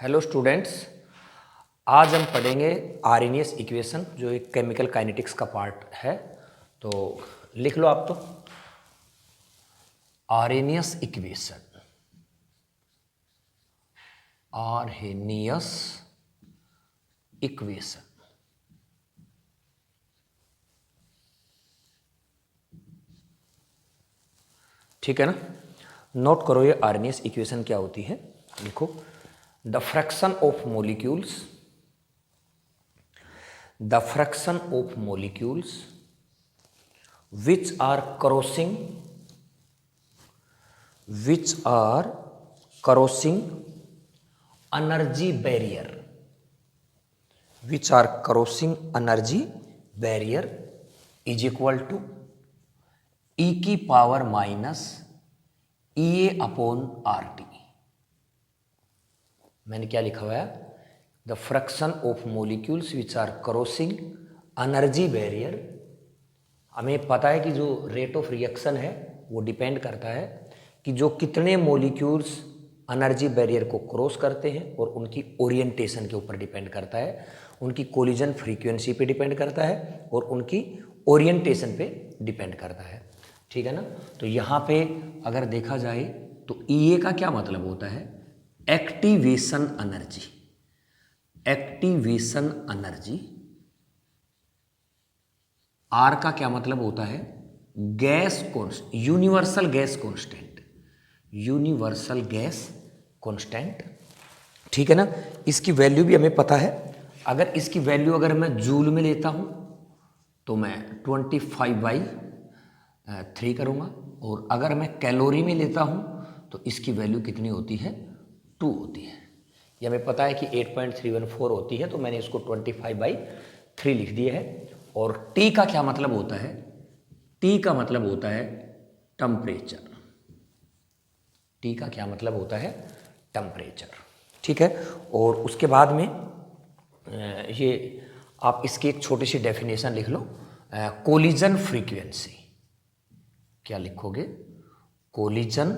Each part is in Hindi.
हेलो स्टूडेंट्स, आज हम पढ़ेंगे आर्हेनियस इक्वेशन जो एक केमिकल काइनेटिक्स का पार्ट है। तो लिख लो आप। तो आर्हेनियस इक्वेशन, आर्हेनियस इक्वेशन। ठीक है ना। नोट करो ये आर्हेनियस इक्वेशन क्या होती है। लिखो, the fraction of molecules, the fraction of molecules which are crossing energy barrier, is equal to e की power minus EA upon RT। मैंने क्या लिखा हुआ है? The fraction of molecules which are crossing energy barrier. हमें पता है कि जो रेट ऑफ रिएक्शन है वो डिपेंड करता है कि जो कितने मोलिक्यूल्स एनर्जी बैरियर को क्रॉस करते हैं, और उनकी ओरिएंटेशन के ऊपर डिपेंड करता है, उनकी कोलिजन फ्रीक्वेंसी पे डिपेंड करता है, और उनकी ओरिएंटेशन पे डिपेंड करता है। ठीक है ना। तो यहाँ पे अगर देखा जाए तो EA का क्या मतलब होता है? Activation energy. Activation energy. R का क्या मतलब होता है? Gas constant, universal gas constant, universal gas constant. ठीक है ना। इसकी वैल्यू भी हमें पता है। अगर इसकी वैल्यू अगर मैं जूल में लेता हूं तो मैं 25/3 करूंगा, और अगर मैं कैलोरी में लेता हूं तो इसकी वैल्यू कितनी होती है? 2 होती है। ये हमें पता है कि 8.314 होती है, तो मैंने इसको 25/3 लिख दिया है। और T का क्या मतलब होता है? T का मतलब होता है टेम्परेचर। T का क्या मतलब होता है? टेम्परेचर। ठीक है। और उसके बाद में ये आप इसकी एक छोटी सी डेफिनेशन लिख लो। Collision frequency. क्या लिखोगे? Collision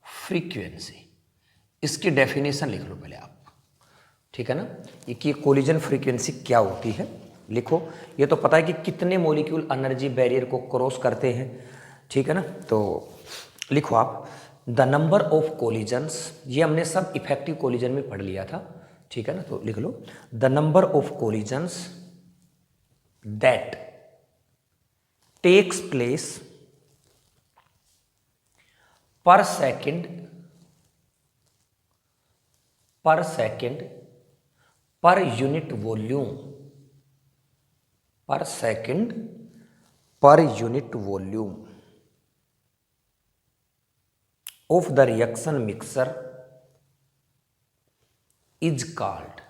frequency. इसकी डेफिनेशन लिख लो पहले आप। ठीक है ना। ये कोलिजन फ्रीक्वेंसी क्या होती है? लिखो। ये तो पता है कि कितने मॉलिक्यूल एनर्जी बैरियर को क्रॉस करते हैं। ठीक है ना। तो लिखो आप, द नंबर ऑफ कोलिजन्स। ये हमने सब इफेक्टिव कोलिजन में पढ़ लिया था। ठीक है ना। तो लिख लो, the number of collisions that takes place per second per unit volume, per second per unit volume of the reaction mixture is called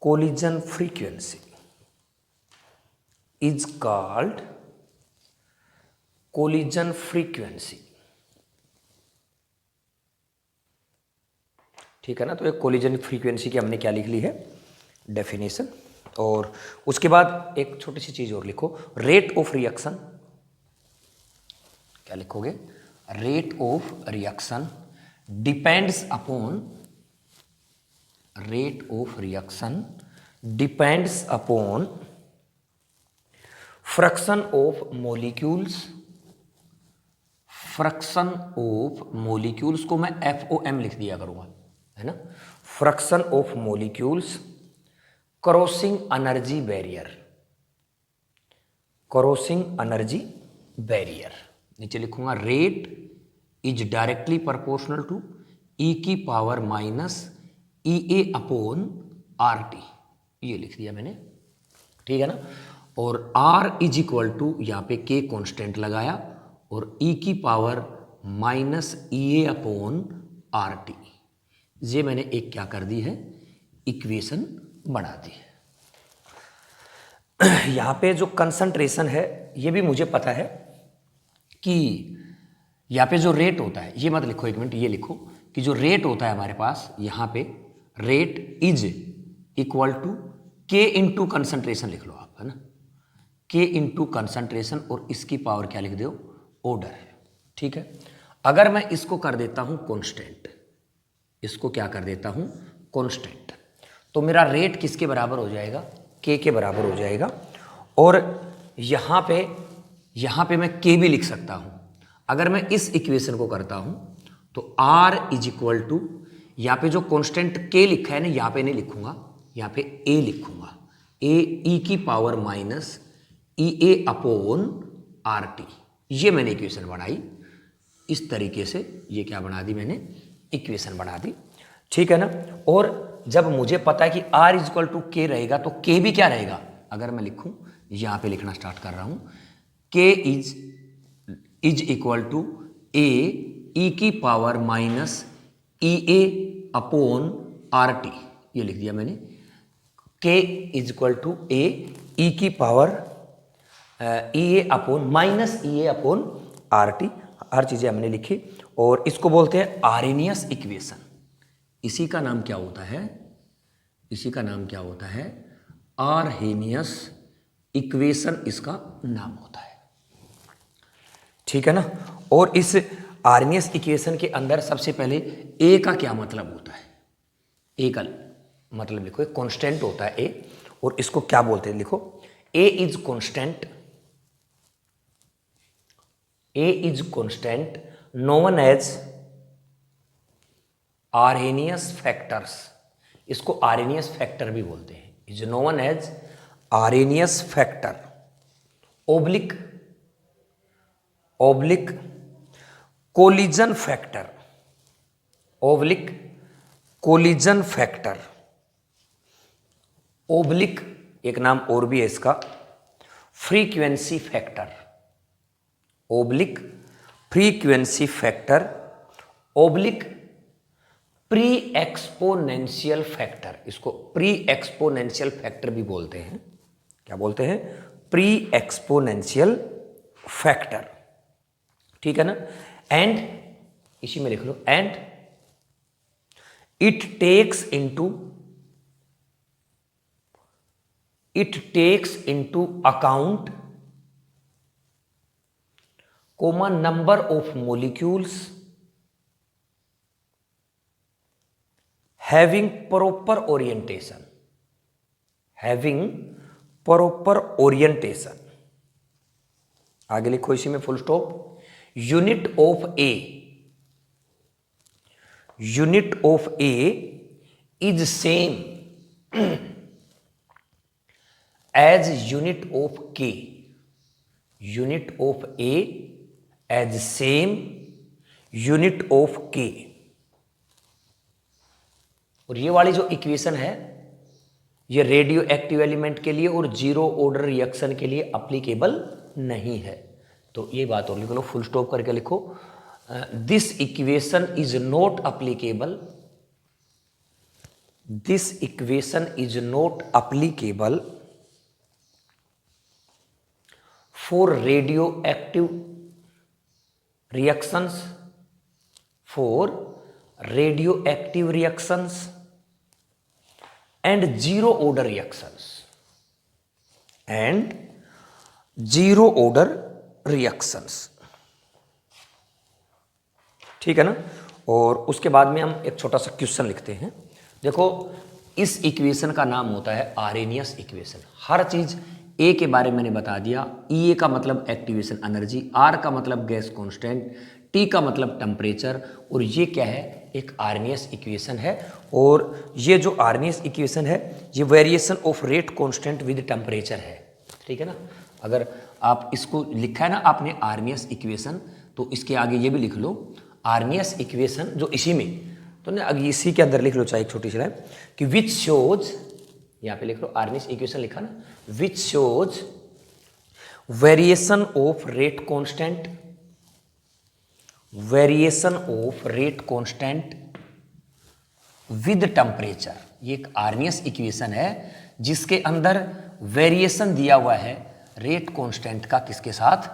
collision frequency. Is called collision frequency. ठीक है ना। तो एक कोलिजन फ्रीक्वेंसी की हमने क्या लिख ली है? डेफिनेशन। और उसके बाद एक छोटी सी चीज और लिखो, रेट ऑफ रिएक्शन। क्या लिखोगे? Rate of reaction depends upon, rate of reaction depends upon fraction of molecules. Fraction of molecules को मैं FOM लिख दिया करूंगा, है ना। Fraction of molecules crossing energy barrier, crossing energy barrier. नीचे लिखूंगा, rate is directly proportional to E की power minus EA upon RT। ये लिख दिया मैंने। ठीक है ना। और R इज इक्वल टू, यहां पे K कांस्टेंट लगाया, और E की power minus EA upon RT। ये मैंने एक क्या कर दी है? इक्वेशन बना दी है। यहां पे जो कंसंट्रेशन है ये भी मुझे पता है कि यहां पे जो रेट होता है, ये मत लिखो, एक मिनट, ये लिखो कि जो रेट होता है हमारे पास यहां पे, rate is equal to K into concentration लिख लो आप, है ना। K इंटू कंसंट्रेशन, और इसकी पावर क्या लिख दो? ऑर्डर। ठीक है। अगर मैं इसको कर देता हूं कांस्टेंट, इसको क्या कर देता हूं, कांस्टेंट। तो मेरा रेट किसके बराबर हो जाएगा, के बराबर हो जाएगा। और यहां पे मैं के भी लिख सकता हूं। अगर मैं इस इक्वेशन को करता हूं तो R इज इक्वल टू, यहां पे जो कांस्टेंट के लिखा है ना, यहां पे नहीं लिखूंगा, यहां पे ए लिखूंगा, ए ई की पावर माइनस ई ए अपॉन आर टी। ये मैंने इक्वेशन बनाई इस तरीके से, ये क्या बना दी मैंने, इक्वेशन बना दी, ठीक है ना। और जब मुझे पता है कि R इज इक्वल टू के रहेगा तो के भी क्या रहेगा, अगर मैं लिखूं, यहां पे लिखना स्टार्ट कर रहा हूं, के इज इक्वल टू ए ई की पावर माइनस ई ए अपॉन आर टी, ये लिख दिया मैंने। के इज इक्वल टू ए ई की पावर ई ए अपॉन माइनस ई ए अपॉन आर टी, हर चीजें हमने लिखी। और इसको बोलते हैं आर्हेनियस इक्वेशन। इसी का नाम क्या होता है, इसी का नाम क्या होता है, आर्हेनियस इक्वेशन इसका नाम होता है, ठीक है ना। और इस आर्हेनियस इक्वेशन के अंदर सबसे पहले ए का क्या मतलब होता है, ए का मतलब लिखो, एक कांस्टेंट होता है ए, और इसको क्या बोलते हैं, लिखो, A is constant, A is constant known as Arrhenius factors. इसको आर्हेनियस फैक्टर भी बोलते हैं, is known as Arrhenius factor oblique collision factor, oblique collision factor, oblique एक नाम और भी है इसका, frequency factor, oblique frequency factor, oblique pre exponential factor. इसको प्री एक्सपोनेंशियल फैक्टर भी बोलते हैं, क्या बोलते हैं, प्री एक्सपोनेंशियल फैक्टर, ठीक है ना। एंड इसी में लिख लो, and it takes into account common number of molecules having proper orientation, आगे लिखो इसी में full stop, unit of A is same as unit of K, unit of A as same unit of K. और ये वाली जो इक्वेशन है ये रेडियो एक्टिव एलिमेंट के लिए और जीरो ऑर्डर रिएक्शन के लिए अप्लीकेबल नहीं है। तो ये बात और लिख लो, फुल स्टॉप करके लिखो, this equation is not applicable, this equation is not applicable for radio active reactions, for radioactive reactions and zero order reactions, and zero order reactions, ठीक है ना। और उसके बाद में हम एक छोटा सा क्वेश्चन लिखते हैं। देखो इस इक्वेशन का नाम होता है आर्हेनियस इक्वेशन। हर चीज ए के बारे में मैंने बता दिया, ई ए का मतलब एक्टिवेशन एनर्जी, आर का मतलब गैस कांस्टेंट, टी का मतलब टेम्परेचर, और ये क्या है, एक आर्हेनियस इक्वेशन है। और ये जो आर्हेनियस इक्वेशन है ये variation of rate constant with temperature है, ठीक है ना। अगर आप इसको लिखा है ना आपने आर्हेनियस इक्वेशन, तो इसके आगे ये भी लिख लो आर्हेनियस इक्वेशन, जो इसी में, तो ना अगर इसी के अंदर लिख लो चाहे एक छोटी सी लाइन कि विच शोज, यहाँ पे लिख लो आर्हेनियस इक्वेशन लिखा ना, which shows variation of rate constant, variation of rate constant with temperature. ये एक आर्हेनियस इक्वेशन है जिसके अंदर वेरिएशन दिया हुआ है रेट कांस्टेंट का, किसके साथ,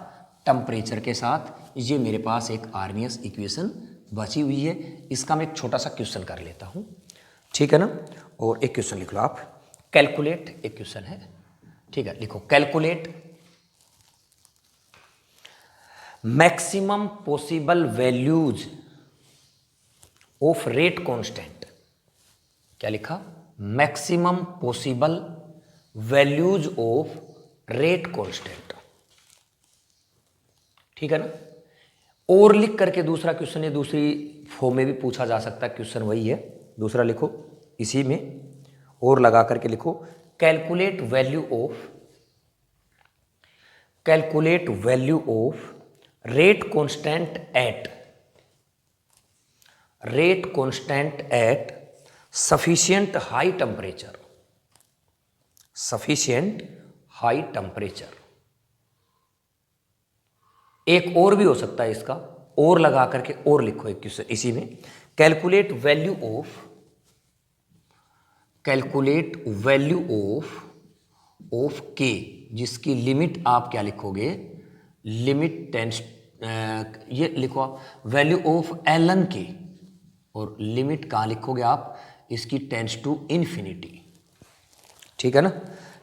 टेम्परेचर के साथ। ये मेरे पास एक आर्हेनियस इक्वेशन बची हुई है। इसका मैं एक छोटा सा क्वेश्चन कर लेता हूं, ठीक है ना। और एक क्वेश्चन लिख लो आप, कैलकुलेट, एक क्वेश्चन है, ठीक है, लिखो calculate maximum possible values of rate constant, क्या लिखा, maximum possible values of rate constant, ठीक है ना। और लिख करके दूसरा क्वेश्चन, ये दूसरी फॉर्म में भी पूछा जा सकता है, क्वेश्चन वही है, दूसरा लिखो इसी में और लगा करके लिखो, calculate value of rate constant eight sufficient high temperature. एक और भी हो सकता है इसका, और लगा करके और लिखो एक क्वेश्चन इसी में, कैलकुलेट वैल्यू ऑफ के, जिसकी लिमिट आप क्या लिखोगे, लिमिट टेंस, ये लिखो वैल्यू ऑफ ln के, और लिमिट कहाँ लिखोगे आप, इसकी टेंस टू इन्फिनिटी, ठीक है ना।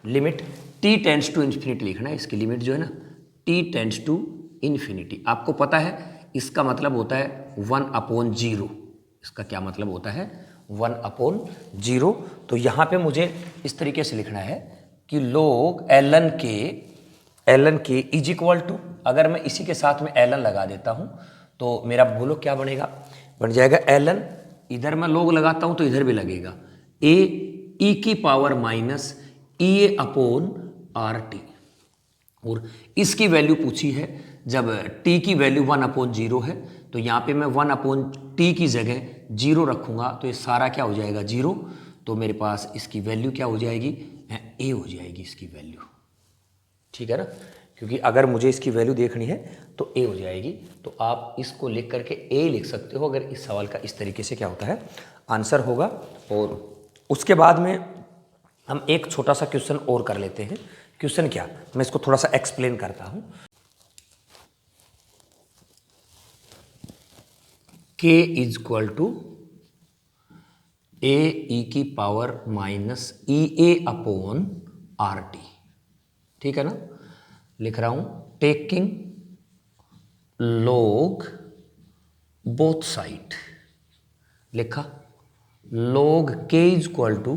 Limit t tends to infinity लिखना है, इसकी लिमिट जो है ना t टेंस टू इन्फिनिटी। आपको पता है इसका मतलब होता है 1/0, इसका क्या मतलब होता है 1/0। तो यहाँ पे मुझे इस तरीके से लिखना है कि log ln के इज इक्वल टू, अगर मैं इसी के साथ में ln लगा देता हूँ तो मेरा बोलो क्या बनेगा, बन जाएगा ln, इधर मैं log लगाता हूँ तो इधर भी लगेगा, a e की पावर माइनस EA/RT। और इसकी वैल्यू पूछी है, जब t की वैल्यू 1/0 है तो यहाँ पे मैं 1/t की जगह 0 रखूँगा तो ये सारा क्या हो जाएगा 0, तो मेरे पास इसकी वैल्यू क्या हो जाएगी, a हो जाएगी इसकी वैल्यू, ठीक है ना। क्योंकि अगर मुझे इसकी वैल्यू देखनी है तो a हो जाएगी, तो आप इसको लिख करके a लिख सकते हो अगर इस सवाल का इस तरीके से क्या होता है आंसर होगा। और उसके बाद में हम एक छोटा सा क्वेश्चन और कर लेते हैं। क्वेश्चन क्या, मैं इसको थोड़ा सा एक्सप्लेन करता हूं। k is equal to a e की पावर माइनस EA/RT, ठीक है ना। लिख रहा हूं, टेकिंग log बोथ साइड, लिखा log k is equal to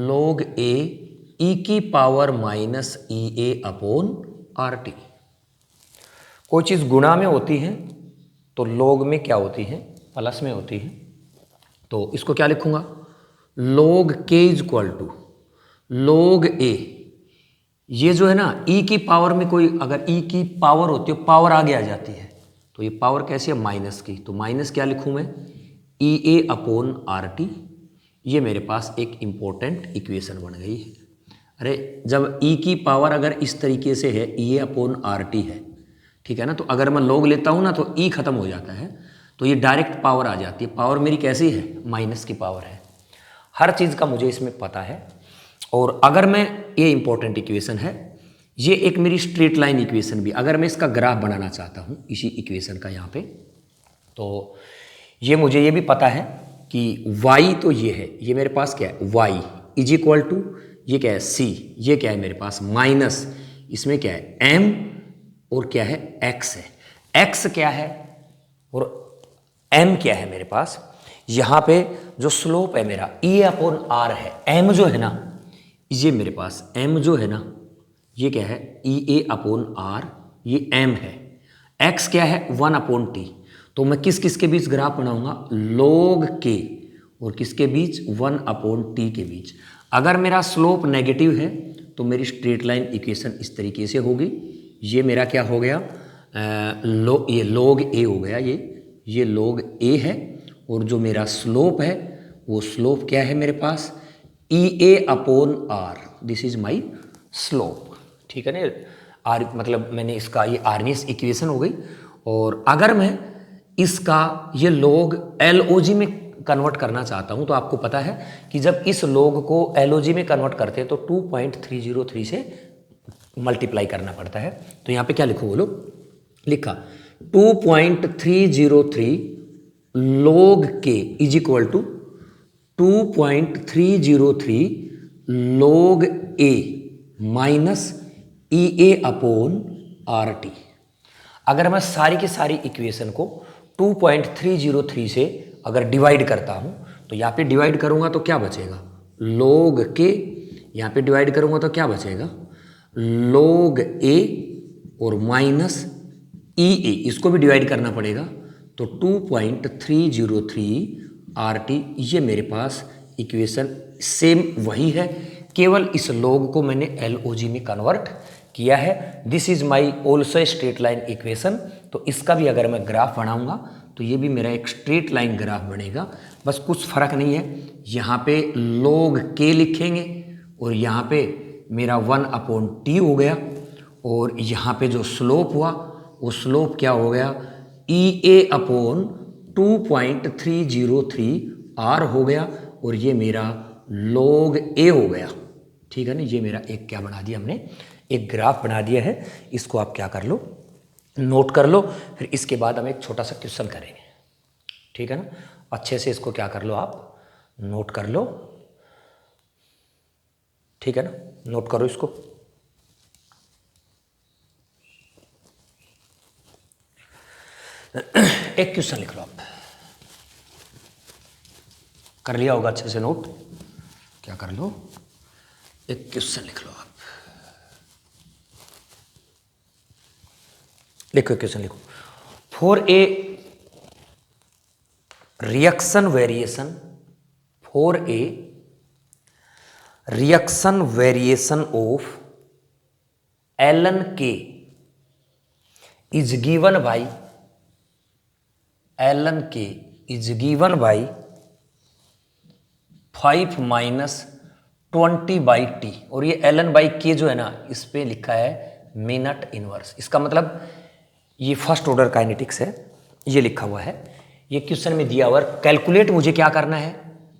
log a e की पावर माइनस EA/RT। कोई चीज़ गुणा में होती है तो log में क्या होती है, प्लस में होती है। तो इसको क्या लिखूंगा, log k is equal to log a, ये जो है ना e की पावर में कोई अगर e की पावर होती है, पावर आगे आ जाती है, तो ये पावर कैसी है माइनस की, तो माइनस क्या लिखूं मैं EA/RT। ये मेरे पास एक इंपॉर्टेंट इक्वेशन बन गई है। अरे जब e की पावर अगर इस तरीके से है EA/RT है, ठीक है ना, तो अगर मैं log लेता हूं ना तो e खत्म हो जाता है, तो ये डायरेक्ट पावर आ जाती है। पावर मेरी कैसी है, माइनस की पावर है। हर चीज़ का मुझे इसमें पता है। और अगर मैं, ये इंपॉर्टेंट इक्वेशन है, ये एक मेरी स्ट्रेट लाइन इक्वेशन भी, अगर मैं इसका ग्राफ बनाना चाहता हूँ इसी इक्वेशन का यहाँ पे, तो ये मुझे ये भी पता है कि y तो ये है, ये मेरे पास क्या है y इज इक्वल टू, ये क्या है c, ये क्या है मेरे पास माइनस, इसमें क्या है m और क्या है x है। x क्या है और m क्या है मेरे पास, यहाँ पे जो स्लोप है मेरा EA/R है, m जो है ना, ये मेरे पास m जो है ना, ये क्या है EA/R, ये m है। x क्या है 1/t। तो मैं किस किस के बीच ग्राफ बनाऊंगा, log k और किसके बीच 1/t के बीच। अगर मेरा स्लोप नेगेटिव है तो मेरी स्ट्रेट लाइन इक्वेशन इस तरीके से होगी। ये मेरा क्या हो गया, ये log a हो गया, ये log a है। और जो मेरा स्लोप है वो स्लोप क्या है मेरे पास EA/R, this is my slope, ठीक है ना। आर मतलब मैंने इसका ये आर्नियस इक्वेशन हो गई। और अगर मैं इसका ये log LOG में कन्वर्ट करना चाहता हूं तो आपको पता है कि जब इस log को LOG में कन्वर्ट करते हैं तो 2.303 से मल्टीप्लाई करना पड़ता है। तो यहाँ पे क्या लिखो बोलो, लिखा 2.303 log k is equal to 2.303 log a minus EA/RT। अगर मैं सारी की सारी इक्वेशन को 2.303 से अगर डिवाइड करता हूँ तो यहाँ पे डिवाइड करूँगा तो क्या बचेगा, log k, यहाँ पे डिवाइड करूँगा तो क्या बचेगा, log a और माइनस ई ए, इसको भी डिवाइड करना पड़ेगा तो 2.303 RT, ये मेरे पास इक्वेशन सेम वही है, केवल इस log को मैंने LOG में कन्वर्ट किया है। This is my also straight line equation. तो इसका भी अगर मैं ग्राफ बनाऊंगा तो ये भी मेरा एक स्ट्रेट लाइन ग्राफ बनेगा, बस कुछ फर्क नहीं है, यहाँ पे log k लिखेंगे और यहाँ पे मेरा 1/t हो गया, और यहाँ पे जो स्लोप हुआ वो स्लोप क्या हो गया, EA/2.303 R हो गया, और ये मेरा log a हो गया। ठीक है ना, ये मेरा एक क्या बना दिया हमने, एक ग्राफ बना दिया है। इसको आप क्या कर लो, नोट कर लो, फिर इसके बाद हम एक छोटा सा क्वेश्चन करेंगे। ठीक है ना, अच्छे से इसको क्या कर लो, आप नोट कर लो। ठीक है ना, नोट करो इसको। एक क्वेश्चन लिख लो आप, कर लिया होगा अच्छे से नोट, क्या कर लो, एक क्वेश्चन लिख लो आप, लिखो क्वेश्चन लिखो। For a reaction variation, for a reaction variation of ln k is given by, ln k is given by 5 - 20/t, और ये ln/k जो है ना, इस पे लिखा है मिनट इनवर्स। इसका मतलब ये फर्स्ट ऑर्डर काइनेटिक्स है, ये लिखा हुआ है, ये क्वेश्चन में दिया हुआ। कैलकुलेट मुझे क्या करना है,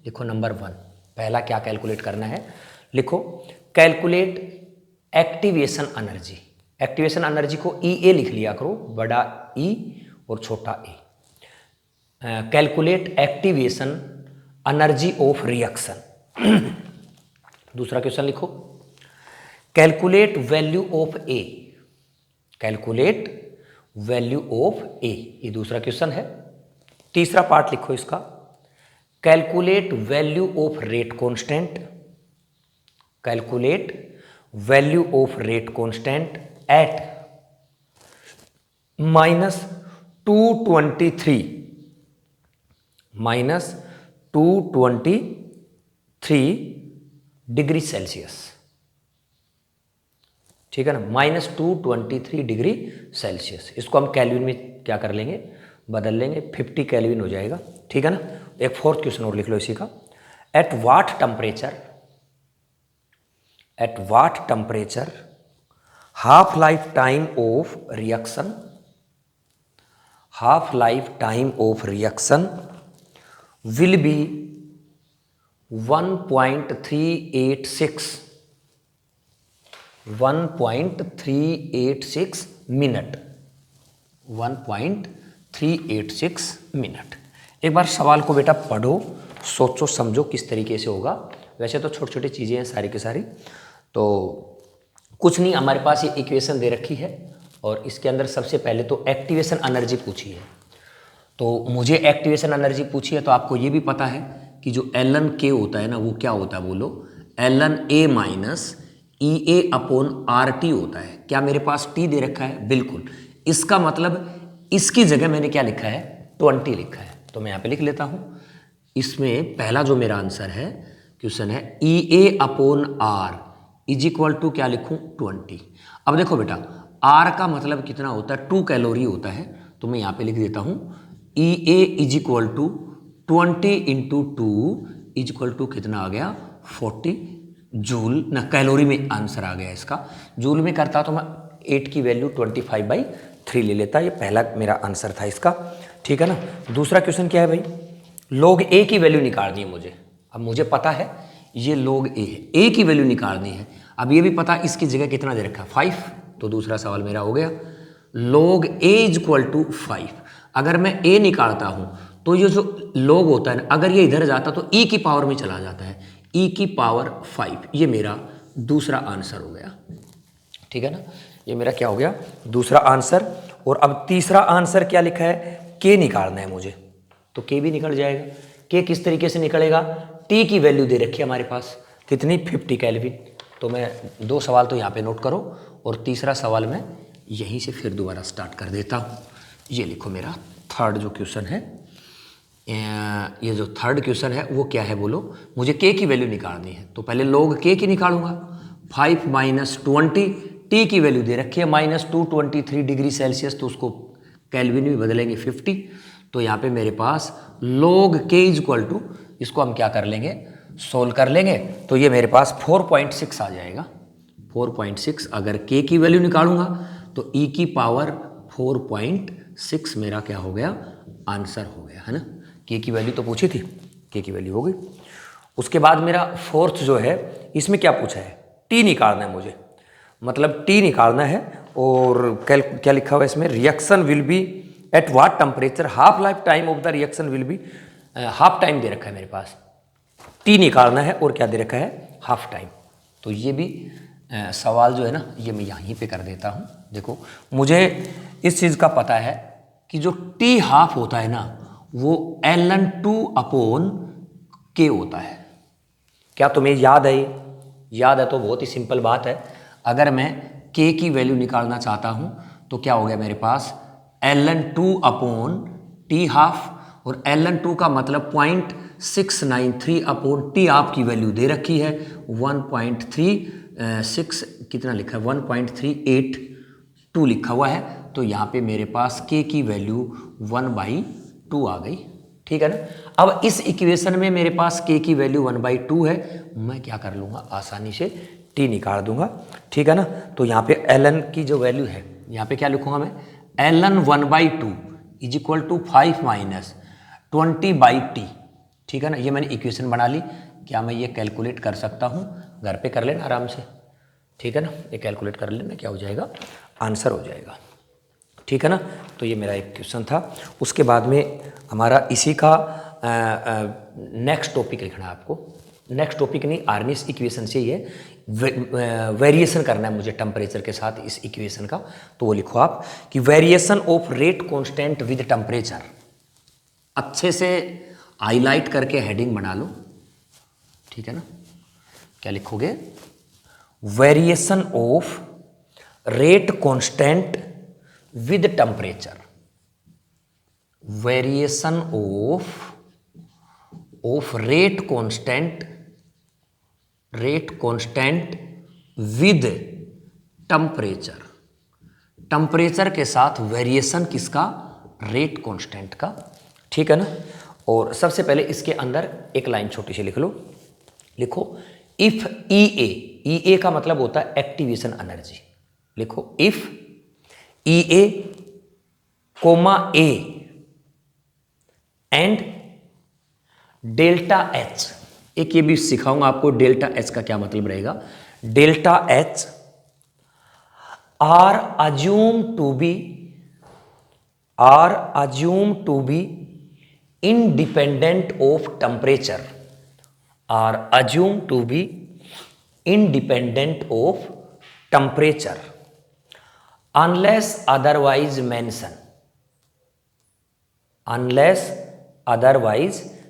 लिखो नंबर 1, पहला क्या कैलकुलेट करना है, लिखो calculate activation energy. Activation energy को EA लिख लिया करो, बड़ा E और छोटा a। Calculate activation energy of reaction. दूसरा क्वेश्चन लिखो calculate value of A, calculate value of A, ये दूसरा क्वेश्चन है। तीसरा पार्ट लिखो इसका, calculate value of rate constant, calculate value of rate constant eight -223 degree Celsius. ठीक है ना, -223 डिग्री सेल्सियस। इसको हम केल्विन में क्या कर लेंगे, बदल लेंगे, 50 केल्विन हो जाएगा। ठीक है ना। एक फोर्थ क्वेश्चन और लिख लो इसी का, eight what temperature half life time of reaction will be 1.386 minute, 1.386 minute. एक बार सवाल को बेटा पढ़ो, सोचो समझो किस तरीके से होगा। वैसे तो छोटी छोटी चीज़ें हैं सारी की सारी, तो कुछ नहीं, हमारे पास ये इक्वेशन दे रखी है और इसके अंदर सबसे पहले तो एक्टिवेशन एनर्जी पूछी है। तो मुझे एक्टिवेशन एनर्जी पूछी है तो आपको ये भी पता है कि जो ln k होता है ना, वो क्या होता है, बोलो ln a माइनस EA/RT होता है। क्या मेरे पास t दे रखा है, बिल्कुल। इसका मतलब इसकी जगह मैंने क्या लिखा है, 20 लिखा है, तो मैं यहाँ पे लिख लेता हूँ। इसमें पहला जो मेरा आंसर है, क्वेश्चन है EA/R इज इक्वल टू क्या लिखूँ, 20। अब देखो बेटा, R का मतलब कितना होता है, 2 कैलोरी होता है, तो मैं यहाँ पे लिख देता हूँ EA is equal to 20 × 2 is equal to कितना आ गया, 40 जूल ना, कैलोरी में आंसर आ गया इसका। जूल में करता तो मैं 8 की वैल्यू 25/3 ले लेता। ये पहला मेरा आंसर था इसका। ठीक है ना। दूसरा क्वेश्चन क्या है भाई, log A की वैल्यू निकालनी है मुझे। अब मुझे पता है ये log A है, A की वैल्यू निकालनी है। अब ये भी पता इसकी जगह कितना दे रखा है, 5, तो दूसरा सवाल मेरा हो गया log A is equal to 5। अगर मैं A निकालता हूँ तो ये जो log होता है ना, अगर ये इधर जाता तो E की पावर में चला जाता है, E की पावर 5। ये मेरा दूसरा आंसर हो गया। ठीक है ना, ये मेरा क्या हो गया, दूसरा आंसर। और अब तीसरा आंसर क्या लिखा है, K निकालना है मुझे। तो के भी निकल जाएगा। के किस तरीके से निकलेगा, टी की वैल्यू दे रखी है हमारे पास कितनी, 50 केल्विन। तो मैं 2 सवाल तो यहाँ पे नोट करो और तीसरा सवाल मैं यहीं से फिर दोबारा स्टार्ट कर देता हूँ। ये लिखो मेरा थर्ड जो क्वेश्चन है, ये जो थर्ड क्वेश्चन है वो क्या है बोलो, मुझे के की वैल्यू निकालनी है। तो पहले log के की निकालूंगा, 5 - 20, टी की वैल्यू दे रखी है -223 डिग्री सेल्सियस, तो उसको केल्विन में बदलेंगे 50। तो यहाँ पे मेरे पास log k इक्वल टू, इसको हम क्या कर लेंगे, सोल्व कर लेंगे। तो ये मेरे पास 4.6 आ जाएगा, 4.6। अगर k की वैल्यू निकालूंगा तो e की पावर 4.6 मेरा क्या हो गया, आंसर हो गया, है ना। k की वैल्यू तो पूछी थी, k की वैल्यू हो गई। उसके बाद मेरा फोर्थ जो है, इसमें क्या पूछा है, t निकालना है मुझे, मतलब t निकालना है। और क्या लिखा हुआ है इसमें, reaction will be at what temperature, half life time of the reaction will be, half time दे रखा है मेरे पास, t निकालना है और क्या दे रखा है, हाफ टाइम। तो ये भी सवाल जो है ना, ये मैं यहीं पे कर देता हूँ। देखो मुझे इस चीज़ का पता है कि जो t हाफ होता है ना वो ln2/k होता है। क्या तुम्हें याद है? याद है तो बहुत ही सिंपल बात है। अगर मैं k की वैल्यू निकालना चाहता हूं तो क्या हो गया मेरे पास, ln2/t हाफ, और ln2 का मतलब 0.693/t आपकी वैल्यू दे रखी है 1.36, कितना लिखा है 1.382 लिखा हुआ है। तो यहाँ पे मेरे पास k की वैल्यू 1/2 आ गई, ठीक है ना। अब इस इक्वेशन में मेरे पास k की वैल्यू 1/2 है, मैं क्या कर लूँगा, आसानी से t निकाल दूंगा, ठीक है ना। तो यहाँ पे ln की जो वैल्यू है, यहाँ पे क्या लिखूंगा मैं, ln 1/2 is equal to 5 - 20/t, ठीक है ना। ये मैंने इक्वेशन बना ली। क्या मैं ये कैलकुलेट कर सकता हूँ, घर पे कर लेना आराम से, ठीक है ना। ये कैलकुलेट कर लेना, क्या हो जाएगा, आंसर हो जाएगा, ठीक है ना। तो ये मेरा एक क्वेश्चन था। उसके बाद में हमारा इसी का नेक्स्ट टॉपिक लिखना है आपको, नेक्स्ट टॉपिक नहीं, आर्निस इक्वेशन से ही है, वेरिएशन करना है मुझे टेम्परेचर के साथ इस इक्वेशन का। तो वो लिखो आप कि variation of rate constant with temperature, अच्छे से हाईलाइट करके हेडिंग बना लो, ठीक है ना। क्या लिखोगे, variation of rate constant with temperature, variation of rate constant with temperature, temperature के साथ वेरिएशन किसका, रेट कांस्टेंट का, ठीक है ना। और सबसे पहले इसके अंदर एक लाइन छोटी सी लिख लो, लिखो इफ EA का मतलब होता है एक्टिवेशन एनर्जी, लिखो if EA, A and delta H, एक ये भी सिखाऊंगा आपको डेल्टा H का क्या मतलब रहेगा। Delta H are assume to be independent of temperature, are assumed to be independent of temperature unless otherwise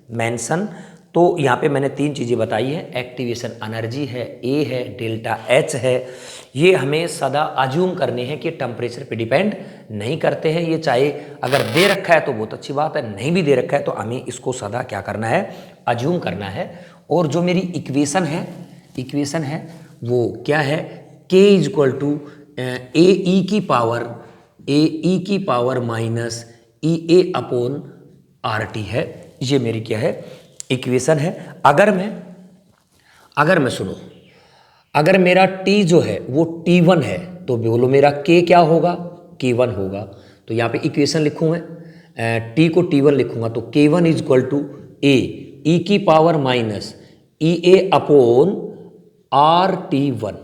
mention। तो यहाँ पे मैंने 3 चीज़ें बताई है, एक्टिवेशन एनर्जी है, ए है, डेल्टा H है। ये हमें सदा अज्यूम करने हैं कि टेम्परेचर पे डिपेंड नहीं करते हैं। ये चाहे अगर दे रखा है तो बहुत अच्छी बात है, नहीं भी दे रखा है तो हमें इसको सदा क्या करना है, अज्यूम करना है। और जो मेरी इक्वेशन है वो क्या है, k इक्वल टू ए ई की पावर माइनस EA/RT है। ये मेरी क्या है, इक्वेशन है। अगर मैं सुनो, अगर मेरा T जो है वो T1 है तो बोलो मेरा K क्या होगा, K1 होगा। तो यहाँ पे इक्वेशन लिखूँ मैं, T को T1 लिखूंगा तो K1 is equal to A E की पावर माइनस EA/RT1।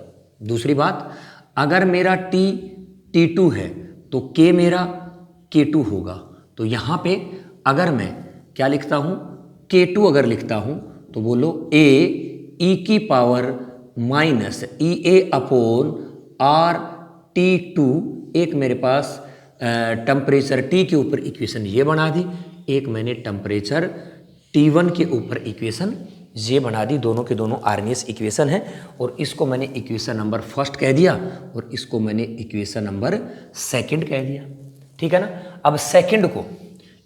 दूसरी बात, अगर मेरा T T2 है तो K मेरा K2 होगा। तो यहाँ पे अगर मैं क्या लिखता हूँ, K2 अगर लिखता हूँ तो बोलो A E की पावर माइनस EA/RT2। एक मेरे पास टेम्परेचर T के ऊपर इक्वेशन ये बना दी, एक मैंने टेम्परेचर T1 के ऊपर इक्वेशन ये बना दी, दोनों के दोनों आर्नियस इक्वेशन है, और इसको मैंने इक्वेशन नंबर फर्स्ट कह दिया और इसको मैंने इक्वेशन नंबर सेकंड कह दिया, ठीक है ना। अब सेकंड को,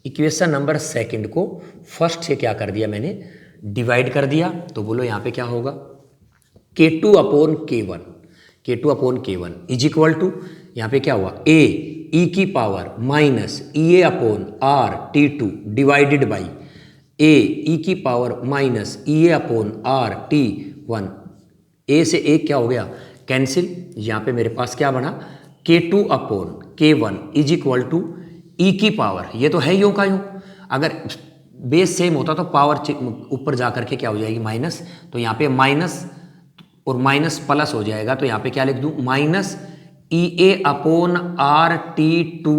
इक्वेशन नंबर सेकंड को फर्स्ट से क्या कर दिया मैंने, डिवाइड कर दिया, तो बोलो यहाँ पे क्या होगा, K2 upon K1 is equal to, यहाँ पे क्या हुआ, A e की power minus EA upon R T2 divided by A e की power minus EA upon R T1। A से A क्या हो गया, कैंसिल, यहाँ पे मेरे पास क्या बना, K2 upon K1 is equal to E की पावर, ये तो है यूं का यूं, अगर बेस सेम होता तो पावर ऊपर जा करके क्या हो जाएगी, माइनस, तो यहाँ पे माइनस और माइनस प्लस हो जाएगा, तो यहाँ पे क्या लिख दूँ, माइनस EA अपॉन RT2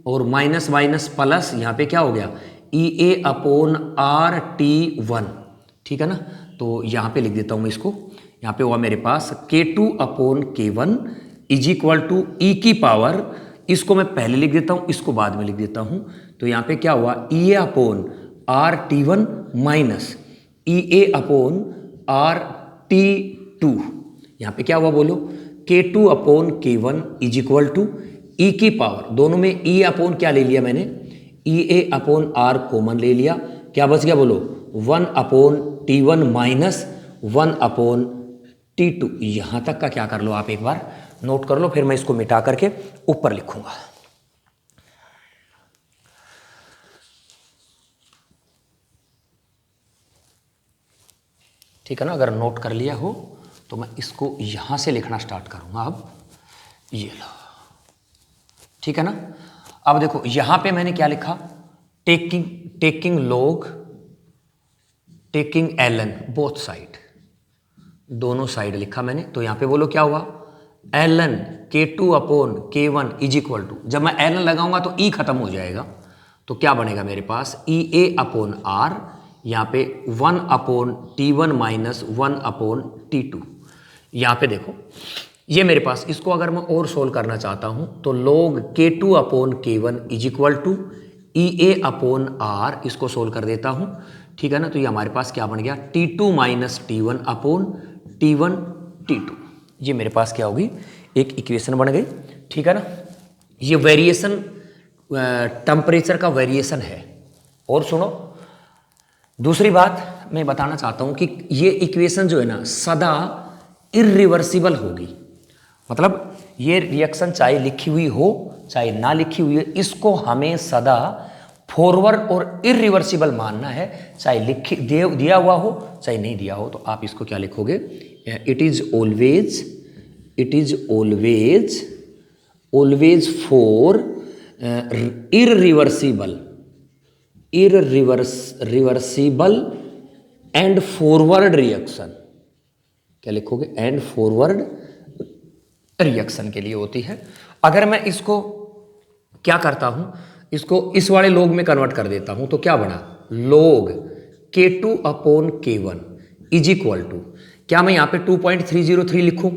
और माइनस माइनस प्लस, यहाँ पे क्या हो गया, EA अपॉन RT1, ठीक है ना। तो यहाँ पे लिख देता हूँ मैं इसको, यहाँ पे हुआ मेरे पास K2 upon K1 is equal to E की पावर, इसको मैं पहले लिख देता हूँ, इसको बाद में लिख देता हूँ, तो यहाँ पे क्या हुआ, EA upon RT1 minus EA upon RT2, यहाँ पे क्या हुआ बोलो, K2 upon K1 is equal to E की पावर, दोनों में E अपॉन क्या ले लिया मैंने, EA अपॉन R कॉमन ले लिया, क्या बच गया बोलो, 1 upon T1 minus 1 upon T2। यहाँ तक का क्या कर लो आप एक बार नोट कर लो, फिर मैं इसको मिटा करके ऊपर लिखूंगा। ठीक है ना, अगर नोट कर लिया हो तो मैं इसको यहां से लिखना स्टार्ट करूंगा। अब ये लो, ठीक है ना। अब देखो यहां पे मैंने क्या लिखा, taking log taking ln both side, दोनों साइड लिखा मैंने, तो यहां पे बोलो क्या हुआ, ln K2 upon K1 is equal to, जब मैं ln लगाऊंगा तो E खत्म हो जाएगा, तो क्या बनेगा मेरे पास, EA अपॉन R, यहाँ पे 1 upon T1 minus 1 upon T2। यहाँ पे देखो ये मेरे पास, इसको अगर मैं और सोल्व करना चाहता हूँ तो log K2 upon K1 is equal to EA upon R, इसको सोल्व कर देता हूँ, ठीक है ना। तो ये हमारे पास क्या बन गया, T2 minus T1 upon T1 T2, ये मेरे पास क्या होगी, एक इक्वेशन बन गई, ठीक है ना। ये वेरिएशन टेम्परेचर का वेरिएशन है। और सुनो दूसरी बात मैं बताना चाहता हूं कि ये इक्वेशन जो है ना सदा इरिवर्सिबल होगी, मतलब ये रिएक्शन चाहे लिखी हुई हो चाहे ना लिखी हुई हो, इसको हमें सदा फॉरवर्ड और इरिवर्सिबल मानना है, चाहे दिया हुआ हो चाहे नहीं दिया हो। तो आप इसको क्या लिखोगे, it is always for irreversible and forward reaction, क्या लिखोगे, एंड फॉरवर्ड रिएक्शन के लिए होती है। अगर मैं इसको क्या करता हूं, इसको इस वाले लॉग में कन्वर्ट कर देता हूं, तो क्या बना, log K2 upon K1 is equal to, क्या मैं यहां पे 2.303 लिखूं,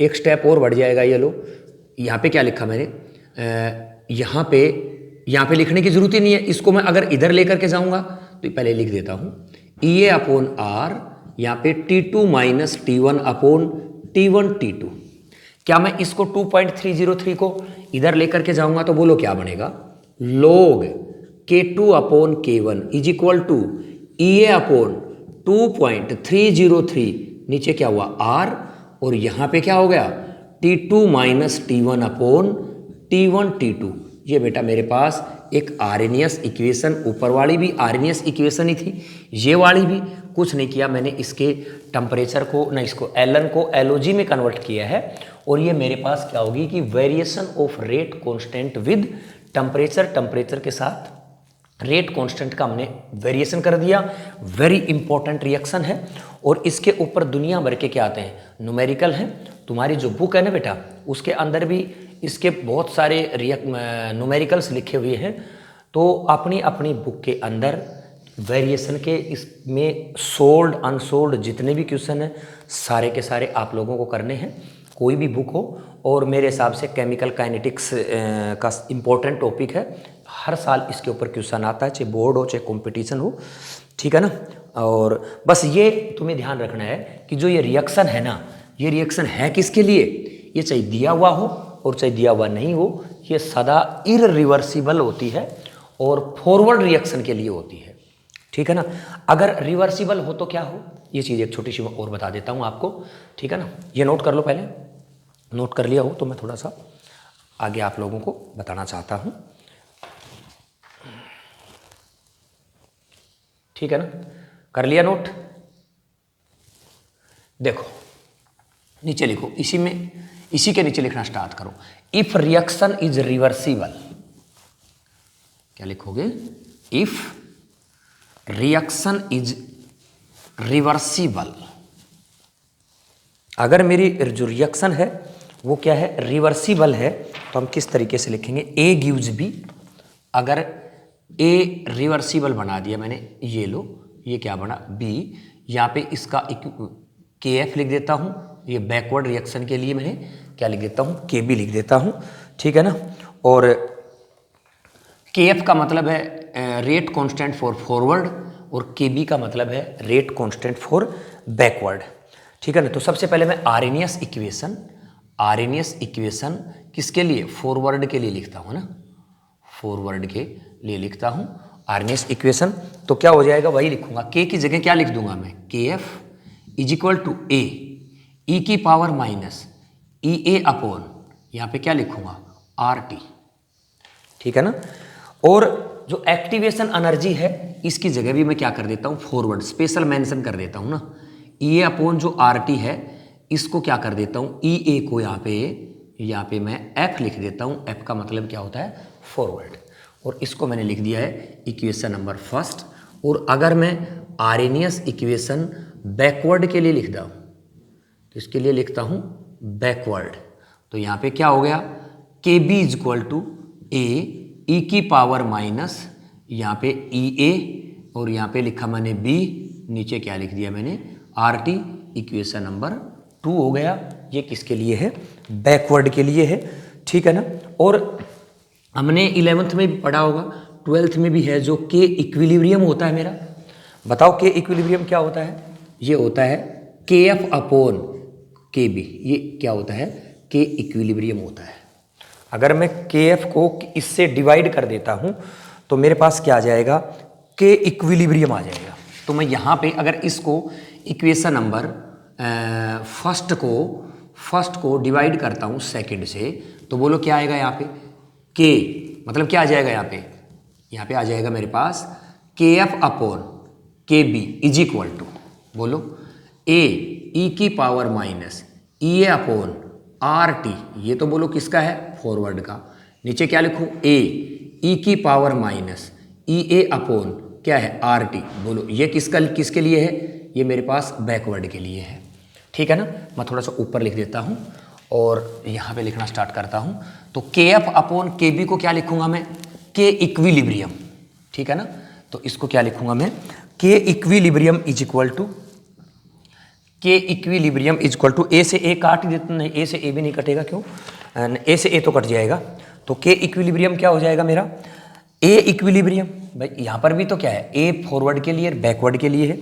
एक स्टेप और बढ़ जाएगा ये लो, यहां पे क्या लिखा मैंने, यहां पे लिखने की जरूरत ही नहीं है, इसको मैं अगर इधर लेकर के जाऊंगा तो पहले लिख देता हूं EA अपॉन R, यहाँ पे T2 minus T1 upon T1 T2। क्या मैं इसको 2.303 को इधर लेकर के जाऊंगा तो बोलो क्या बनेगा, log K2 upon K1 is equal to EA upon 2.303, नीचे क्या हुआ R, और यहाँ पे क्या हो गया T2 minus T1 upon T1 T2। ये बेटा मेरे पास एक आर्नियस इक्वेशन, ऊपर वाली भी आर्नियस इक्वेशन ही थी, ये वाली भी, कुछ नहीं किया मैंने, इसके टेम्परेचर को ना, इसको ln को LOG में कन्वर्ट किया है, और ये मेरे पास क्या होगी कि variation of rate constant with temperature के साथ रेट कांस्टेंट का हमने वेरिएशन कर दिया। वेरी इंपॉर्टेंट रिएक्शन है, और इसके ऊपर दुनिया भर के क्या आते हैं, न्यूमेरिकल हैं। तुम्हारी जो बुक है ना बेटा, उसके अंदर भी इसके बहुत सारे न्यूमेरिकल्स लिखे हुए हैं, तो अपनी अपनी बुक के अंदर वेरिएशन के इसमें सोल्ड अनसोल्ड जितने भी क्वेश्चन हैं सारे के सारे आप लोगों को करने हैं, कोई भी बुक हो। और मेरे हिसाब से केमिकल काइनेटिक्स का इम्पोर्टेंट टॉपिक है, हर साल इसके ऊपर क्वेश्चन आता है, चाहे बोर्ड हो चाहे कंपटीशन हो, ठीक है ना। और बस ये तुम्हें ध्यान रखना है कि जो ये रिएक्शन है ना, ये रिएक्शन है किसके लिए, ये चाहे दिया हुआ हो और चाहे दिया हुआ नहीं हो, ये सदा इररिवर्सिबल होती है और फॉरवर्ड रिएक्शन के लिए होती है, ठीक है ना। अगर रिवर्सिबल हो तो क्या हो, ये चीज़ एक छोटी सी और बता देता हूँ आपको, ठीक है ना। ये नोट कर लो, पहले नोट कर लिया हो तो मैं थोड़ा सा आगे आप लोगों को बताना चाहता हूँ, ठीक है ना। कर लिया नोट, देखो नीचे लिखो, इसी के नीचे लिखना स्टार्ट करो। इफ रिएक्शन इज रिवर्सिबल, क्या लिखोगे, इफ रिएक्शन इज रिवर्सिबल, अगर मेरी जो रिएक्शन है वो क्या है, रिवर्सिबल है, तो हम किस तरीके से लिखेंगे, ए गिव्स बी। अगर ए रिवर्सिबल बना दिया मैंने, ये लो, ये क्या बना बी, यहाँ पे इसका के एफ लिख देता हूँ, ये बैकवर्ड रिएक्शन के लिए मैंने क्या लिख देता हूँ, के बी लिख देता हूँ, ठीक है ना। और के एफ का मतलब है रेट कांस्टेंट फॉर फॉरवर्ड और के बी का मतलब है रेट कांस्टेंट फॉर बैकवर्ड, ठीक है ना। तो सबसे पहले मैं आर्हेनियस इक्वेशन किसके लिए, फॉरवर्ड के लिए लिखता हूँ ना, फॉरवर्ड के लिए लिखता हूँ आर्हेनियस इक्वेशन। तो क्या हो जाएगा, वही लिखूंगा, के की जगह क्या लिख दूंगा मैं, के एफ इज इक्वल टू ए ई की पावर माइनस ई ए अपॉन, यहाँ पे क्या लिखूंगा, आर टी, ठीक है ना। और जो एक्टिवेशन एनर्जी है इसकी जगह भी मैं क्या कर देता हूँ, फॉरवर्ड स्पेशल मेंशन कर देता हूँ ना, ई ए अपॉन जो आर टी है इसको क्या कर देता हूँ, ई ए को यहाँ पे मैं एफ लिख देता हूँ, एफ का मतलब क्या होता है, फॉरवर्ड, और इसको मैंने लिख दिया है इक्वेशन नंबर फर्स्ट। और अगर मैं आर्हेनियस इक्वेशन बैकवर्ड के लिए लिखता हूँ तो इसके लिए लिखता हूँ बैकवर्ड, तो यहाँ पे क्या हो गया, के बी इज इक्वल टू ए ई की पावर माइनस यहाँ पे ई ए, और यहाँ पे लिखा मैंने बी, नीचे क्या लिख दिया मैंने, आर टी, इक्वेशन नंबर 2 हो गया। ये किसके लिए है, बैकवर्ड के लिए है, ठीक है ना। और हमने 11th में भी पढ़ा होगा, 12th में भी है, जो के इक्विलिब्रियम होता है मेरा, बताओ के इक्विलिब्रियम क्या होता है, ये होता है के एफ अपॉन के बी, ये क्या होता है, के इक्विलिब्रियम होता है। अगर मैं के एफ को इससे डिवाइड कर देता हूं तो मेरे पास क्या आ जाएगा, के इक्विलिब्रियम आ जाएगा। तो मैं यहाँ पे अगर इसको इक्वेशन नंबर फर्स्ट को डिवाइड करता हूँ सेकंड से, तो बोलो क्या आएगा यहाँ पे, के मतलब क्या आ जाएगा यहाँ पे आ जाएगा मेरे पास के एफ अपॉन के बी इज इक्वल टू, बोलो ए ई की पावर माइनस ई ए अपॉन आर टी, ये तो बोलो किसका है, फॉरवर्ड का। नीचे क्या लिखूं, ए ई की पावर माइनस ई ए अपॉन क्या है, आर टी, बोलो ये किसके लिए है, ये मेरे पास बैकवर्ड के लिए है, ठीक है ना। मैं थोड़ा सा ऊपर लिख देता हूँ और यहाँ पे लिखना स्टार्ट करता हूँ। तो के एफ अपॉन के बी को क्या लिखूंगा मैं, के इक्विलिब्रियम, ठीक है ना। तो इसको क्या लिखूंगा मैं, के इक्विलिब्रियम इज इक्वल टू, के इक्विलिब्रियम इज इक्वल टू, ए से ए काट देते, नहीं ए से ए भी नहीं कटेगा, क्यों, ए से ए तो कट जाएगा, तो के इक्विलिब्रियम क्या हो जाएगा मेरा, ए इक्विलिब्रियम, भाई यहाँ पर भी तो क्या है, ए फॉरवर्ड के लिए बैकवर्ड के लिए है,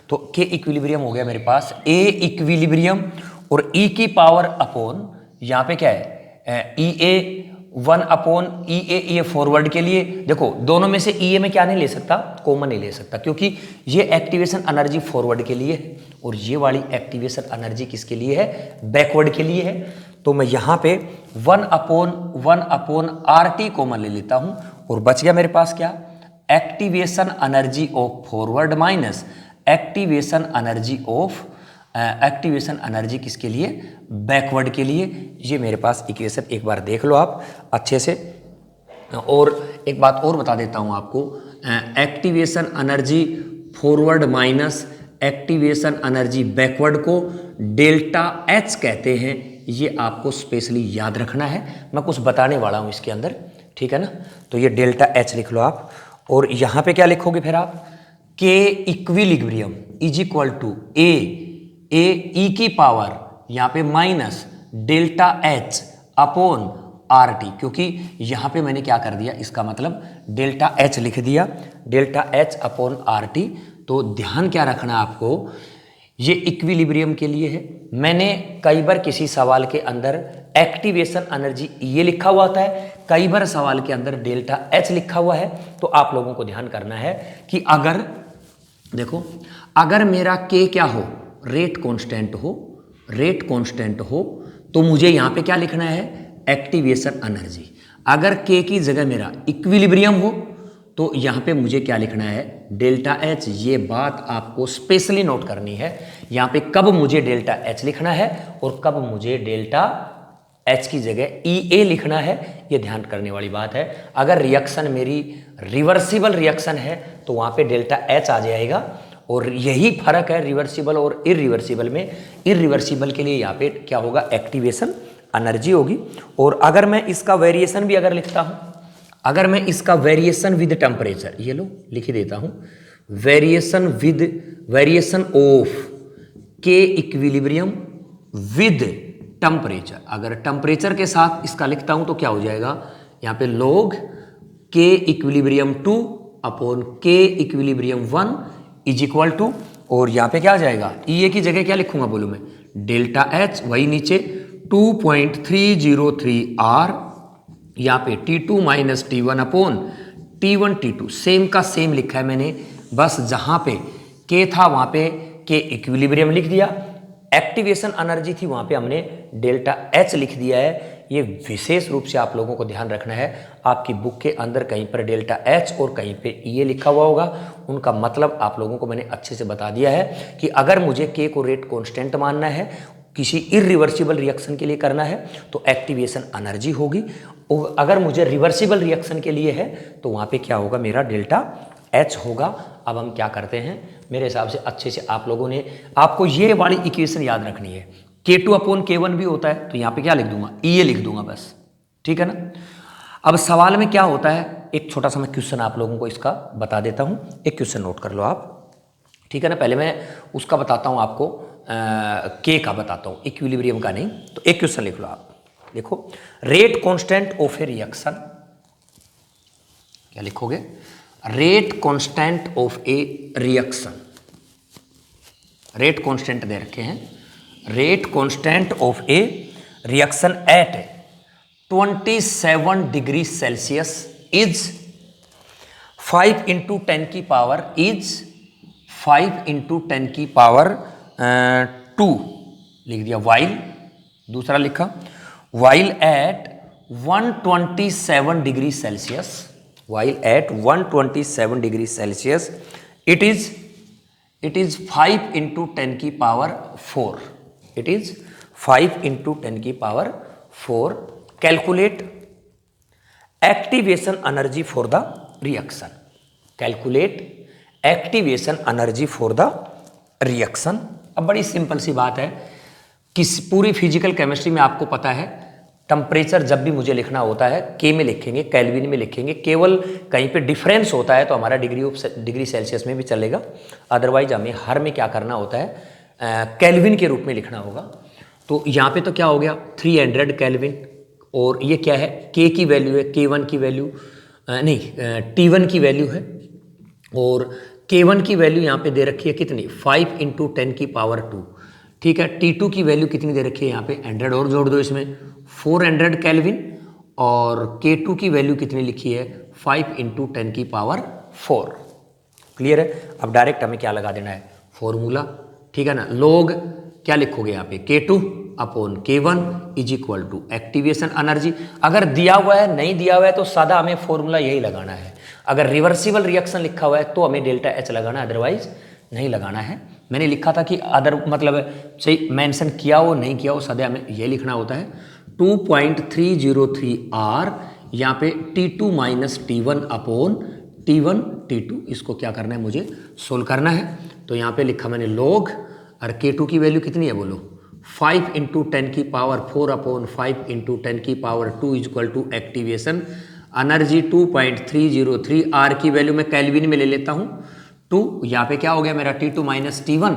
तो के इक्विलिब्रियम हो गया मेरे पास ए इक्विलिब्रियम, और ई की पावर अपॉन यहाँ पे क्या है, ई ए 1 अपॉन ई ए फॉरवर्ड के लिए। देखो दोनों में से ई ए में क्या नहीं ले सकता, कॉमन नहीं ले सकता, क्योंकि ये एक्टिवेशन एनर्जी फॉरवर्ड के लिए है और ये वाली एक्टिवेशन एनर्जी किसके लिए है, बैकवर्ड के लिए है। तो मैं यहाँ पे 1 अपॉन आर टी कॉमन ले लेता हूँ और बच गया मेरे पास क्या, activation energy of forward minus activation energy किसके लिए, बैकवर्ड के लिए। ये मेरे पास इक्वेशन एक बार देख लो आप अच्छे से। और एक बात और बता देता हूँ आपको, activation energy forward minus activation energy backward को डेल्टा एच कहते हैं, ये आपको स्पेशली याद रखना है, मैं कुछ बताने वाला हूँ इसके अंदर, ठीक है ना। तो ये डेल्टा एच लिख लो आप, और यहाँ पे क्या लिखोगे फिर आप, के इक्विलिब्रियम इज इक्वल टू ए ई की पावर यहाँ पे minus delta H upon R T, क्योंकि यहाँ पे मैंने क्या कर दिया, इसका मतलब डेल्टा एच लिख दिया, delta H upon R T. तो ध्यान क्या रखना आपको, ये इक्विलिब्रियम के लिए है। मैंने कई बार किसी सवाल के अंदर एक्टिवेशन एनर्जी ये लिखा हुआ होता है, कई बार सवाल के अंदर डेल्टा एच लिखा हुआ है। तो आप लोगों को ध्यान करना है कि अगर देखो, अगर मेरा के क्या हो, रेट कांस्टेंट हो, रेट कांस्टेंट हो, तो मुझे यहां पे क्या लिखना है, एक्टिवेशन एनर्जी। अगर के की जगह मेरा इक्विलिब्रियम हो तो यहां पे मुझे क्या लिखना है, डेल्टा एच। ये बात आपको स्पेशली नोट करनी है, यहां पे कब मुझे डेल्टा एच लिखना है और कब मुझे डेल्टा एच की जगह ई ए लिखना है, ये ध्यान करने वाली बात है। अगर रिएक्शन मेरी रिवर्सिबल रिएक्शन है तो वहां पे डेल्टा एच आ जाएगा, और यही फर्क है रिवर्सिबल और इरिवर्सिबल में। इरिवर्सिबल के लिए यहाँ पे क्या होगा, एक्टिवेशन एनर्जी होगी। और अगर मैं इसका वेरिएशन भी अगर लिखता हूं, अगर मैं इसका वेरिएशन विद टेम्परेचर, ये लो लिख ही देता हूं, वेरिएशन ऑफ के इक्विलिब्रियम विद टेम्परेचर, अगर टेम्परेचर के साथ इसका लिखता हूं तो क्या हो जाएगा, यहां पे log के इक्विलिब्रियम 2 अपॉन के इक्विलिब्रियम 1 इज इक्वल टू, और यहां पे क्या आ जाएगा, ई ए की जगह क्या लिखूंगा बोलो मैं, डेल्टा एच, वही नीचे 2.303 आर, यहाँ पे T2 minus T1 upon T1 T2, same का सेम लिखा है मैंने, बस जहां पे K था वहां पे K इक्विलिब्रियम लिख दिया, एक्टिवेशन एनर्जी थी वहां पे हमने डेल्टा H लिख दिया है। ये विशेष रूप से आप लोगों को ध्यान रखना है, आपकी बुक के अंदर कहीं पर डेल्टा H और कहीं पे ये लिखा हुआ होगा, उनका मतलब आप लोगों को मैंने अच्छे से बता दिया है कि अगर मुझे K को रेट कांस्टेंट मानना है, किसी इरिवर्सिबल रिएक्शन के लिए करना है तो एक्टिवेशन एनर्जी होगी, और अगर मुझे रिवर्सिबल रिएक्शन के लिए है तो वहां पे क्या होगा, मेरा डेल्टा एच होगा। अब हम क्या करते हैं, मेरे हिसाब से अच्छे से आप लोगों ने, आपको ये वाली इक्वेशन याद रखनी है, K2 अपॉन K1 भी होता है, तो यहाँ पे क्या लिख दूंगा, ये लिख दूंगा बस, ठीक है ना। अब सवाल में क्या होता है, एक छोटा सा मैं क्वेश्चन आप लोगों को इसका बता देता हूँ, एक क्वेश्चन नोट कर लो आप, ठीक है ना। पहले मैं उसका बताता हूँ आपको, के का बताता हूँ, इक्विलिब्रियम का नहीं। तो एक क्वेश्चन लिख लो आप, देखो, rate constant of a reaction, क्या लिखोगे, rate constant of a reaction, rate constant दे रखे हैं, rate constant of a reaction at 27 degree Celsius is 5 into 10 की पावर इज 5 इंटू 10 की पावर 2 लिख दिया, वाइल, दूसरा लिखा, while at 127 degree Celsius, while at 127 degree Celsius, it is 5 into 10 की power 4, it is 5 into 10 की power 4, calculate activation energy for the reaction, calculate activation energy for the reaction। अब बड़ी सिंपल सी बात है, किस पूरी फिजिकल केमिस्ट्री में आपको पता है, टेम्परेचर जब भी मुझे लिखना होता है के में लिखेंगे, केल्विन में लिखेंगे, केवल कहीं पे डिफरेंस होता है तो हमारा डिग्री सेल्सियस में भी चलेगा, अदरवाइज हमें हर में क्या करना होता है, केल्विन के रूप में लिखना होगा। तो यहाँ पे तो क्या हो गया, 300 केल्विन, और ये क्या है, के की वैल्यू है, K1 की वैल्यू नहीं, T1 की वैल्यू है, और K1 की वैल्यू यहाँ पे दे रखी है कितनी, 5 इंटू 10 की पावर 2, ठीक है। T2 की वैल्यू कितनी दे रखी है, यहाँ पे 100 और जोड़ दो इसमें, 400 केल्विन, और K2 की वैल्यू कितनी लिखी है, 5 इंटू 10 की पावर 4, क्लियर है। अब डायरेक्ट हमें क्या लगा देना है, फॉर्मूला, ठीक है ना। लोग क्या लिखोगे यहाँ पे, K2 upon K1 is equal to activation energy. अगर दिया हुआ है, नहीं दिया हुआ है तो सादा हमें फॉर्मूला यही लगाना है। अगर रिवर्सिबल रिएक्शन लिखा हुआ है तो हमें डेल्टा एच लगाना है, अदरवाइज नहीं लगाना है। मैंने लिखा था कि अदर मतलब सही मेंशन किया हो नहीं किया हो, सदा हमें ये लिखना होता है 2.303 आर, यहाँ पे T2 minus T1 upon T1 T2, इसको क्या करना है, मुझे सोल्व करना है। तो यहाँ पे लिखा मैंने log, और K2 की वैल्यू कितनी है बोलो, 5 इंटू 10 की पावर 4 अपॉन 5 इंटू 10 की power 2 is equal to activation energy 2.303, R की वैल्यू मैं केल्विन में ले लेता हूँ 2, यहाँ पे क्या हो गया मेरा T2 माइनस T1,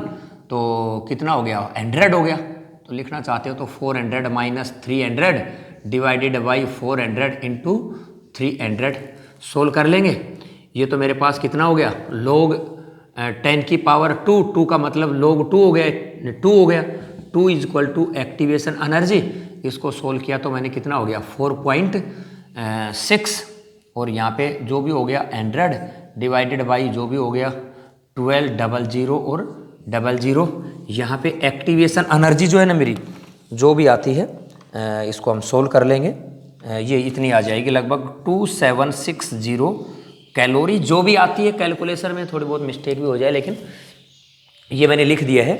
तो कितना हो गया, 100 हो गया। तो लिखना चाहते हो तो 400 minus 300 divided by 400 into 300 solve कर लेंगे। ये तो मेरे पास कितना हो गया, log 10 की पावर 2, 2 का मतलब log 2 हो गया, 2 हो गया, 2 is equal to activation energy. इसको सोल्व किया तो मैंने कितना हो गया 4.6, और यहाँ पे जो भी हो गया 100 डिवाइडेड बाई जो भी हो गया 1200 और 00। यहाँ पे एक्टिवेशन एनर्जी जो है ना मेरी जो भी आती है इसको हम सोल्व कर लेंगे। ये इतनी आ जाएगी लगभग 2760 कैलोरी। जो भी आती है कैलकुलेशन में थोड़ी बहुत मिस्टेक भी हो जाए, लेकिन ये मैंने लिख दिया है,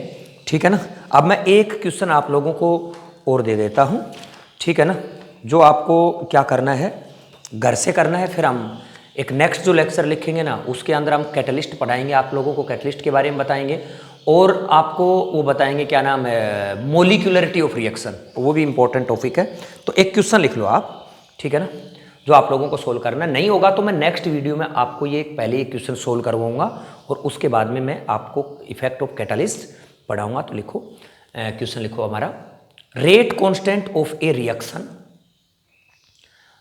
ठीक है ना। अब मैं एक क्वेश्चन आप लोगों को और दे देता हूँ, ठीक है ना, जो आपको क्या करना है घर से करना है। फिर हम एक नेक्स्ट जो लेक्चर लिखेंगे ना उसके अंदर हम कैटलिस्ट पढ़ाएंगे, आप लोगों को कैटलिस्ट के बारे में बताएंगे, और आपको वो बताएंगे क्या नाम है मोलिकुलरिटी ऑफ रिएक्शन, वो भी इंपॉर्टेंट टॉपिक है। तो एक क्वेश्चन लिख लो आप, ठीक है ना, जो आप लोगों को सोल्व करना नहीं होगा तो मैं नेक्स्ट वीडियो में आपको ये पहले एक क्वेश्चन सोल्व करवाऊंगा और उसके बाद में मैं आपको इफेक्ट ऑफ कैटलिस्ट पढ़ाऊंगा। तो लिखो क्वेश्चन लिखो हमारा, rate constant of a reaction,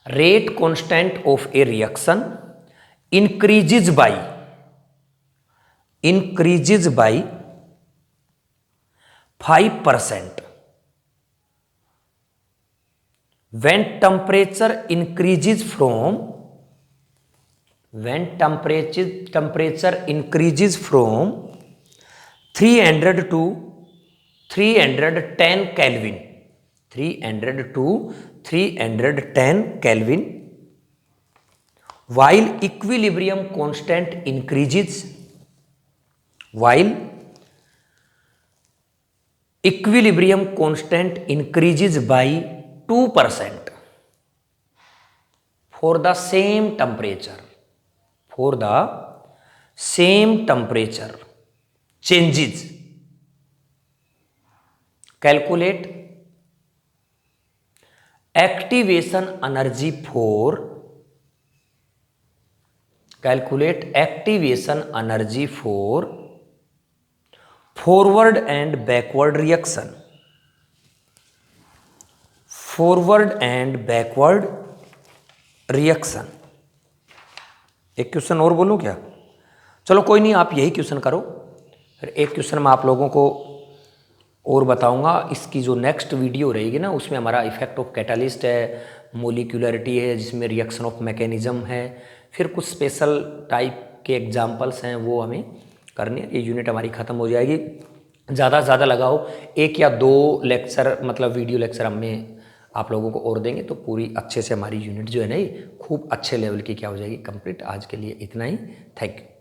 rate constant of a reaction increases by 5% when temperature increases from 300 to 310 Kelvin, 300 to 310 Kelvin, while equilibrium constant increases, while equilibrium constant increases by 2% for the same temperature, for the same temperature changes. Calculate activation energy for, calculate activation energy for forward and backward reaction, forward and backward reaction। एक क्वेश्चन और बोलूं क्या? चलो कोई नहीं, आप यही क्वेश्चन करो, फिर एक क्वेश्चन मैं आप लोगों को और बताऊंगा। इसकी जो नेक्स्ट वीडियो रहेगी ना उसमें हमारा इफेक्ट ऑफ कैटालिस्ट है, मोलिकुलरिटी है जिसमें रिएक्शन ऑफ मैकेनिज्म है, फिर कुछ स्पेशल टाइप के एग्जांपल्स हैं वो हमें करने। ये यूनिट हमारी ख़त्म हो जाएगी। ज़्यादा से ज़्यादा लगाओ 1 या 2 लेक्चर, मतलब वीडियो लेक्चर हमें आप लोगों को और देंगे तो पूरी अच्छे से हमारी यूनिट जो है ना ये खूब अच्छे लेवल की क्या हो जाएगी कंप्लीट। आज के लिए इतना ही, थैंक यू।